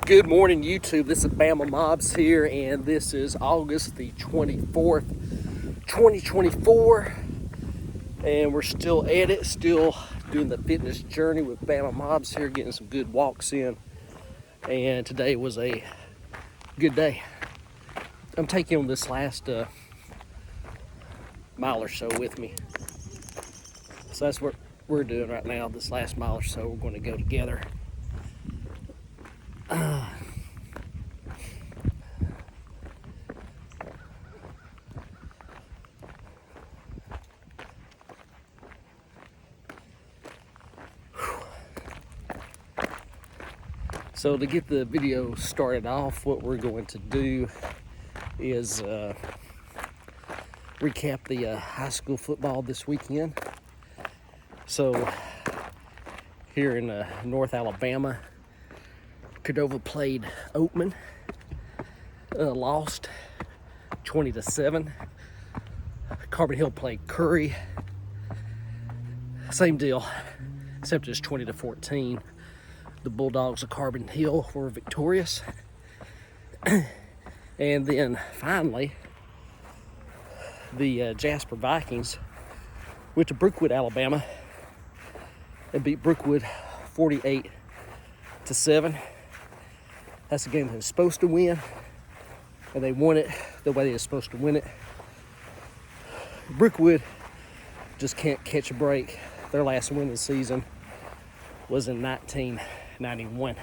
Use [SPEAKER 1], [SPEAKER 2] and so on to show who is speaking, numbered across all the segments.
[SPEAKER 1] Good morning, YouTube. This is Bama Mobs here, and this is August the 24th, 2024. And we're still at it, still doing the fitness journey with Bama Mobs here, getting some good walks in. And today was a good day. I'm taking on this last mile or so with me. So that's what we're doing right now, this last mile or so. We're going to go together. So to get the video started off, what we're going to do is recap the high school football this weekend. So here in North Alabama, Cordova played Oatman, lost 20-7. Carbon Hill played Curry, same deal, except it's 20-14. The Bulldogs of Carbon Hill were victorious. And then finally, the Jasper Vikings went to Brookwood, Alabama, and beat Brookwood 48-7. That's the game they were supposed to win, and they won it the way they were supposed to win it. Brookwood just can't catch a break. Their last win of the season was in 1991.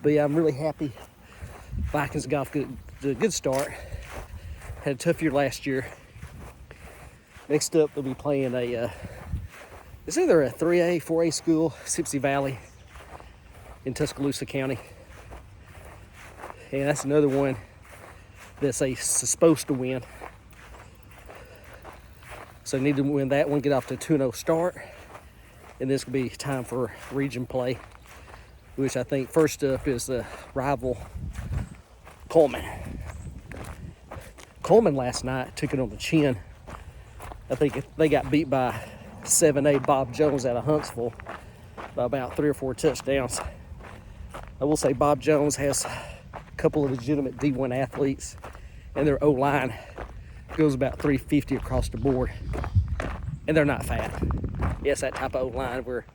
[SPEAKER 1] But yeah, I'm really happy. Vikings got off to a good start. Had a tough year last year. Next up, they'll be playing it's either a 3A, 4A school, Sipsey Valley in Tuscaloosa County. And that's another one that's supposed to win. So they need to win that one, get off to a 2-0 start. And this will be time for region play, which I think first up is the rival Coleman. Coleman last night took it on the chin. I think they got beat by 7A Bob Jones out of Huntsville by about 3 or 4 touchdowns. I will say Bob Jones has a couple of legitimate D1 athletes, and their O-line goes about 350 across the board. And they're not fat. Yes, that type of O-line where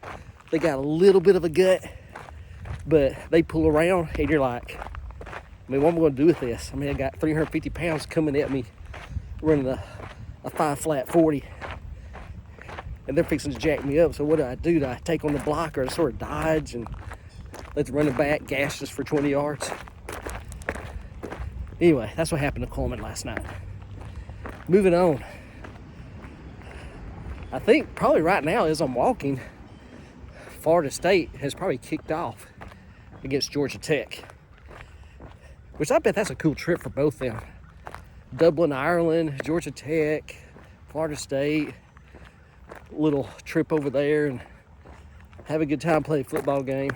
[SPEAKER 1] they got a little bit of a gut, but they pull around, and you're like, I mean, what am I going to do with this? I mean, I got 350 pounds coming at me running a 5-flat 40, and they're fixing to jack me up. So what do? Do I take on the block, or I sort of dodge and let the running back gash us for 20 yards? Anyway, that's what happened to Coleman last night. Moving on. I think probably right now, as I'm walking, Florida State has probably kicked off against Georgia Tech, which I bet that's a cool trip for both them. Dublin, Ireland, Georgia Tech, Florida State, little trip over there and have a good time playing a football game.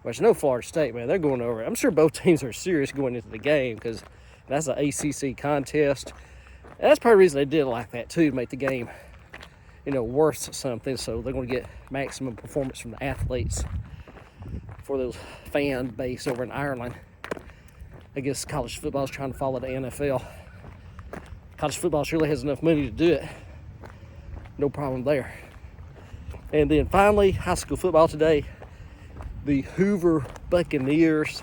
[SPEAKER 1] Which I know Florida State, man, they're going over it. I'm sure both teams are serious going into the game because that's an ACC contest. And that's probably the reason they did it like that too, to make the game, worth something. So they're going to get maximum performance from the athletes for those fan base over in Ireland. I guess college football is trying to follow the NFL. College football surely has enough money to do it. No problem there. And then finally, high school football today. The Hoover Buccaneers,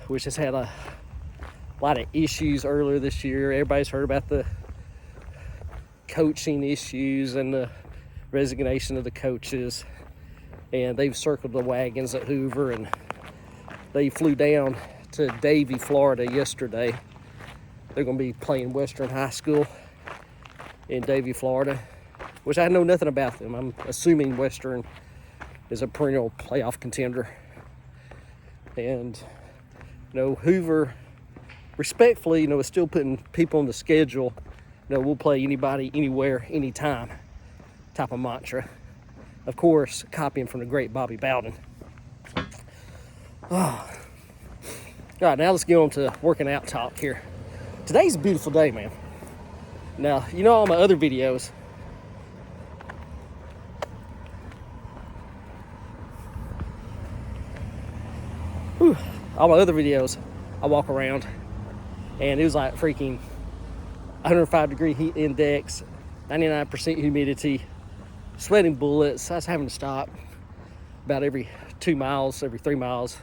[SPEAKER 1] which has had a lot of issues earlier this year. Everybody's heard about the coaching issues and the resignation of the coaches. And they've circled the wagons at Hoover, and they flew down to Davie, Florida yesterday. They're going to be playing Western High School in Davie, Florida, which I know nothing about them. I'm assuming Western is a perennial playoff contender. And, Hoover, respectfully, is still putting people on the schedule. We'll play anybody, anywhere, anytime type of mantra. Of course, copying from the great Bobby Bowden. Oh. All right, now let's get on to working out talk here. Today's a beautiful day, man. Now, all my other videos, Whew, all my other videos, I walk around and it was like freaking 105-degree heat index, 99% humidity, sweating bullets. I was having to stop about every 2 miles, every 3 miles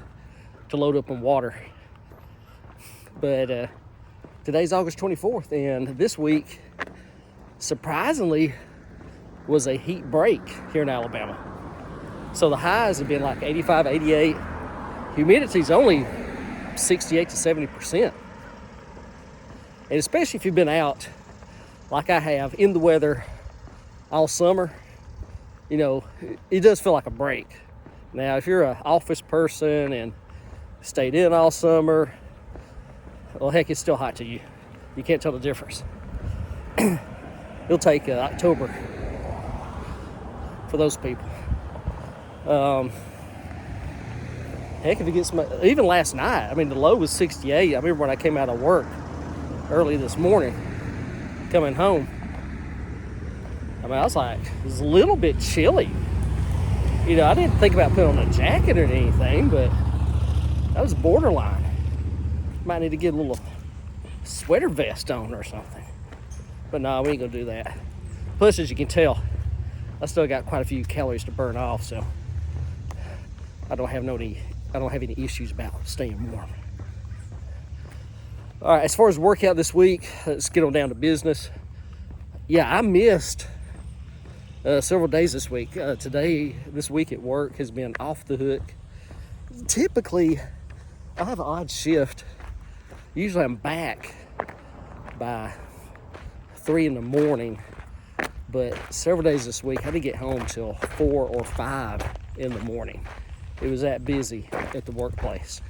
[SPEAKER 1] to load up on water. But today's August 24th, and this week, surprisingly, was a heat break here in Alabama. So the highs have been like 85, 88. Humidity's only 68 to 70%. And especially if you've been out like I have in the weather all summer, you know, it does feel like a break. Now, if you're an office person and stayed in all summer, well, heck, it's still hot to you. You can't tell the difference. It'll take October for those people. Heck, if you get some, even last night, I mean, the low was 68. I remember when I came out of work early this morning, coming home. I mean, I was like, it was a little bit chilly. You know, I didn't think about putting on a jacket or anything, but that was borderline. Might need to get a little sweater vest on or something. But no, we ain't gonna do that. Plus, as you can tell, I still got quite a few calories to burn off, so I don't have any issues about staying warm. All right, as far as workout this week, let's get on down to business. Yeah, I missed several days this week. This week at work has been off the hook. Typically, I have an odd shift. Usually I'm back by 3 in the morning, but several days this week I didn't get home till 4 or 5 in the morning. It was that busy at the workplace.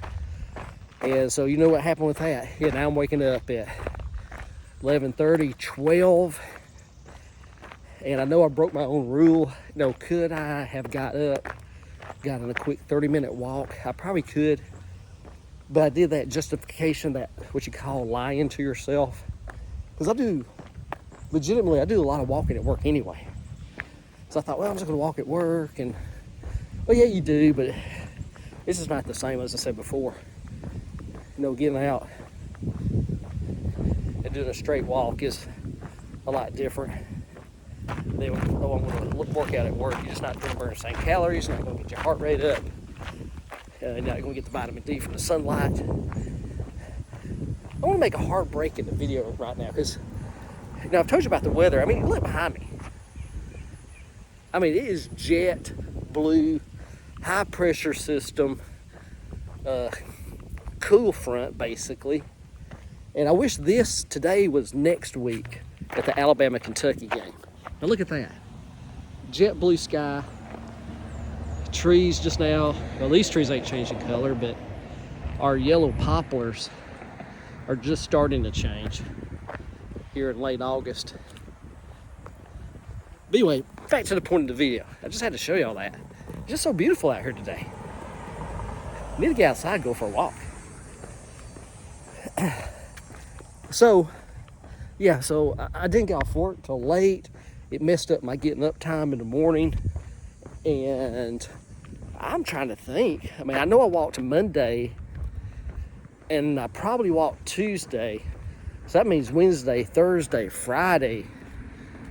[SPEAKER 1] And so you know what happened with that. Yeah, now I'm waking up at 11:30, 12. And I know I broke my own rule. You know, could I have got up, got on a quick 30-minute walk? I probably could. But I did that justification, that what you call lying to yourself. Because I do a lot of walking at work anyway. So I thought, well, I'm just gonna walk at work, and well, yeah, you do, but it's just not the same as I said before. You know, getting out and doing a straight walk is a lot different than when I'm gonna work out at work. You're just not gonna burn the same calories, you're not gonna get your heart rate up, you're not gonna get the vitamin D from the sunlight. I wanna make a hard break in the video right now, because now I've told you about the weather. I mean, look behind me. I mean, it is jet blue, high pressure system, cool front basically. And I wish today was next week at the Alabama-Kentucky game. Now look at that. Jet blue sky, trees just now. Well, these trees ain't changing color, but our yellow poplars are just starting to change here in late August. But anyway, back to the point of the video. I just had to show you all that. It's just so beautiful out here today. I need to get outside and go for a walk. So I didn't get off work till late. It messed up my getting up time in the morning. And I'm trying to think. I mean, I know I walked Monday, and I probably walked Tuesday. So that means Wednesday, Thursday, Friday.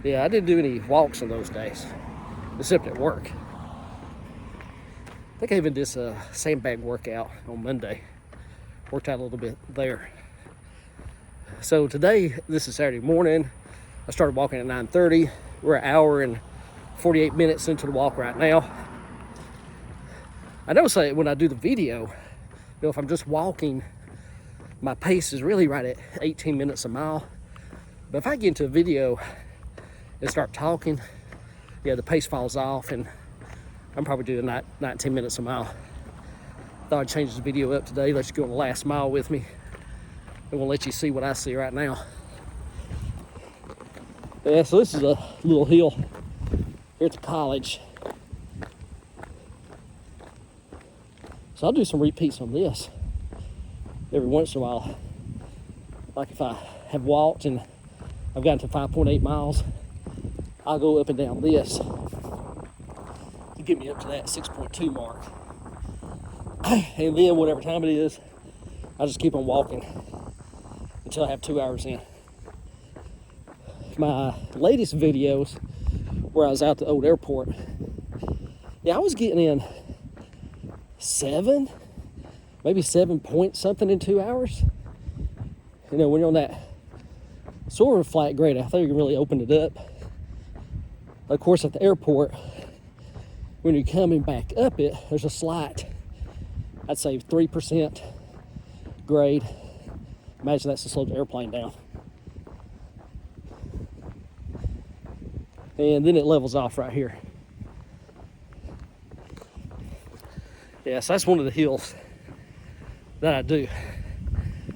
[SPEAKER 1] Yeah, I didn't do any walks on those days, except at work. I think I even did a sandbag workout on Monday. Worked out a little bit there. So today, this is Saturday morning. I started walking at 9:30. We're an hour and 48 minutes into the walk right now. I notice that when I do the video, you know, if I'm just walking, my pace is really right at 18 minutes a mile. But if I get into a video and start talking, yeah, the pace falls off, and I'm probably doing 19 minutes a mile. Thought I'd change the video up today, let you go on the last mile with me. I'm gonna let you see what I see right now. Yeah, so this is a little hill here at the college. So I'll do some repeats on this every once in a while. Like if I have walked and I've gotten to 5.8 miles, I'll go up and down this to get me up to that 6.2 mark. And then whatever time it is, I just keep on walking until I have 2 hours in. My latest videos where I was out the old airport, yeah, I was getting in 7, maybe 7 point something in 2 hours. You know, when you're on that sort of flat grade, I thought you can really open it up. Of course, at the airport, when you're coming back up it, there's a slight, I'd say 3% grade. Imagine that's to slow the airplane down. And then it levels off right here. Yeah, so that's one of the hills that I do.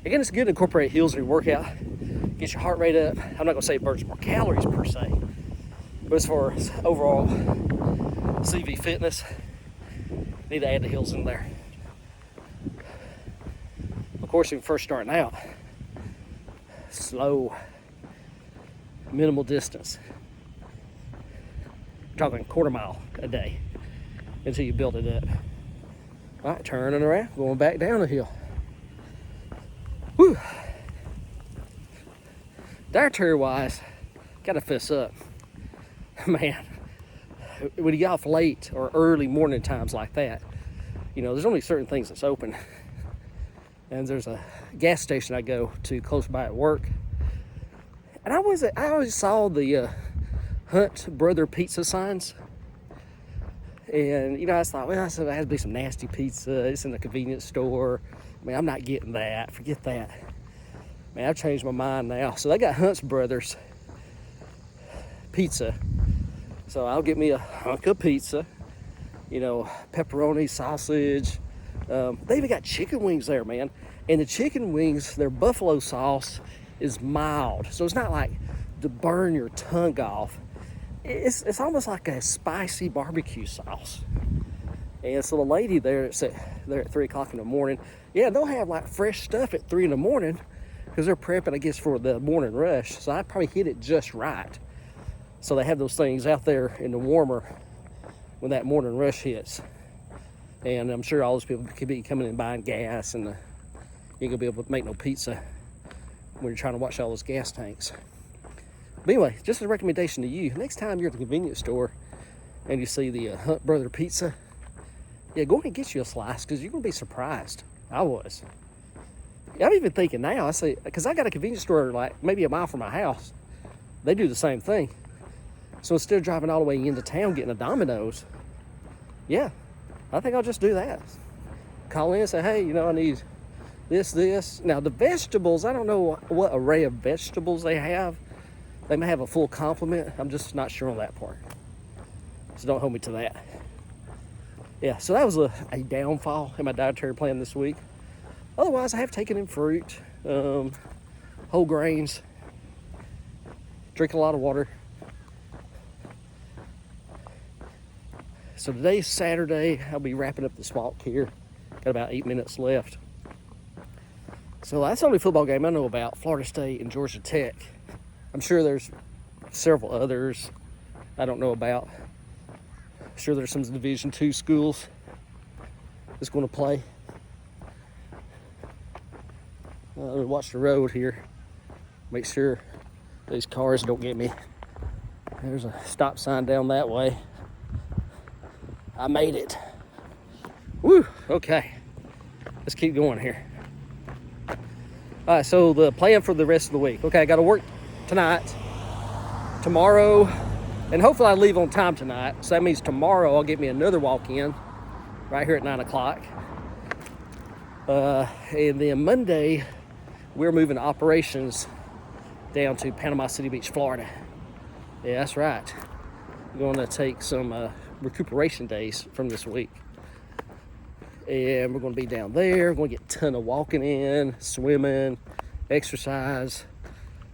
[SPEAKER 1] Again, it's good to incorporate hills in your workout. Get your heart rate up. I'm not gonna say it burns more calories per se, but as far as overall CV fitness, need to add the hills in there. Of course, when you're first starting out, slow, minimal distance. We're talking quarter mile a day until you build it up. All right, turning around, going back down the hill. Whew. Dietary wise, gotta fess up. Man, when you get off late or early morning times like that, you know, there's only certain things that's open. And there's a gas station I go to close by at work. And I always saw the Hunt Brother pizza signs. And, you know, I thought, well, there has to be some nasty pizza. It's in the convenience store. I mean, I'm not getting that. Forget that. Man, I've changed my mind now. So they got Hunt's Brothers pizza. So I'll get me a hunk of pizza. You know, pepperoni, sausage. They even got chicken wings there, man. And the chicken wings, their buffalo sauce is mild. So it's not like to burn your tongue off. It's almost like a spicy barbecue sauce. And so the lady there at 3 o'clock in the morning, yeah, they'll have like fresh stuff at 3 in the morning because they're prepping, I guess, for the morning rush. So I probably hit it just right. So they have those things out there in the warmer when that morning rush hits. And I'm sure all those people could be coming and buying gas, and you ain't gonna be able to make no pizza when you're trying to watch all those gas tanks. But anyway, just a recommendation to you. Next time you're at the convenience store and you see the Hunt Brother pizza, yeah, go ahead and get you a slice because you're going to be surprised. I was. Yeah, I'm even thinking now, I say, because I got a convenience store like maybe a mile from my house. They do the same thing. So instead of driving all the way into town getting a Domino's, yeah, I think I'll just do that. Call in and say, hey, you know, I need this. Now, the vegetables, I don't know what array of vegetables they have. They may have a full complement. I'm just not sure on that part. So don't hold me to that. Yeah, so that was a downfall in my dietary plan this week. Otherwise, I have taken in fruit, whole grains, drink a lot of water. So today's Saturday. I'll be wrapping up this walk here. Got about 8 minutes left. So that's the only football game I know about, Florida State and Georgia Tech. I'm sure there's several others I don't know about. I'm sure there's some Division II schools that's going to play. Watch the road here. Make sure these cars don't get me. There's a stop sign down that way. I made it. Woo, okay. Let's keep going here. All right, so the plan for the rest of the week. Okay, I got to work tonight, tomorrow, and hopefully I leave on time tonight. So that means tomorrow I'll get me another walk-in right here at 9 o'clock. And then Monday, we're moving operations down to Panama City Beach, Florida. Yeah, that's right. We're going to take some recuperation days from this week. And we're going to be down there. We're going to get a ton of walking in, swimming, exercise,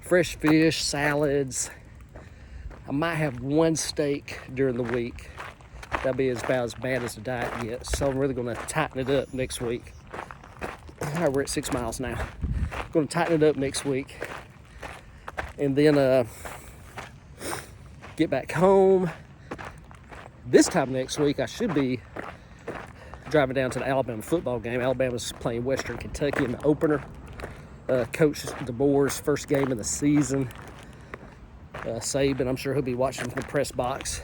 [SPEAKER 1] fresh fish, salads. I might have one steak during the week. That'll be about as bad as the diet gets. So I'm really going to tighten it up next week. We're at 6 miles now. I'm going to tighten it up next week. And then get back home. This time next week, I should be driving down to the Alabama football game. Alabama's playing Western Kentucky in the opener. Coach DeBoer's first game of the season. Saban, I'm sure he'll be watching from the press box.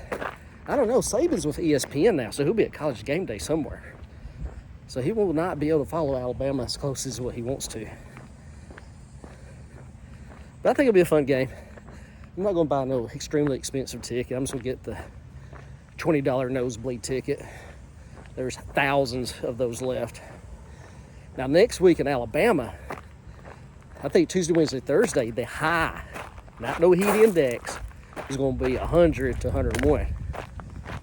[SPEAKER 1] I don't know, Saban's with ESPN now, so he'll be at College Game Day somewhere. So he will not be able to follow Alabama as close as what he wants to. But I think it'll be a fun game. I'm not going to buy no extremely expensive ticket. I'm just going to get the $20 nosebleed ticket. There's thousands of those left. Now, next week in Alabama, I think Tuesday, Wednesday, Thursday, the high, not no heat index, is going to be 100 to 101.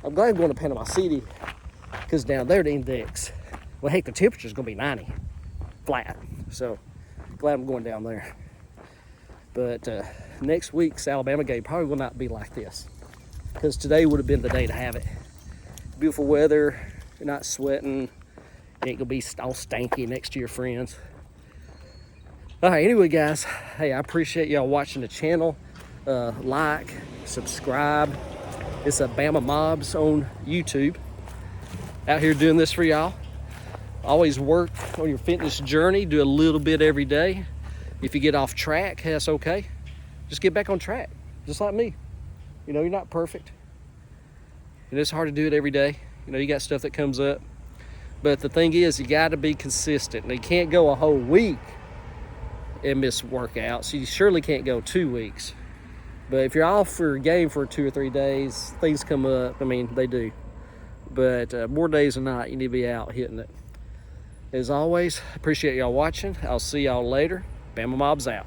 [SPEAKER 1] I'm glad I'm going to Panama City because down there the index, well, heck, the temperature's going to be 90, flat. So, glad I'm going down there. But next week's Alabama game probably will not be like this because today would have been the day to have it. Beautiful weather, you're not sweating, you ain't gonna be all stanky next to your friends. All right, anyway, guys, hey, I appreciate y'all watching the channel. Like, subscribe. It's a Bama Mobs on YouTube. Out here doing this for y'all. Always work on your fitness journey, do a little bit every day. If you get off track, that's okay. Just get back on track, just like me. You know, you're not perfect. And it's hard to do it every day. You know, you got stuff that comes up. But the thing is, you got to be consistent. And you can't go a whole week and miss workouts. You surely can't go 2 weeks. But if you're off for a game for 2 or 3 days, things come up. I mean, they do. But more days than not, you need to be out hitting it. As always, appreciate y'all watching. I'll see y'all later. Bama Mobs out.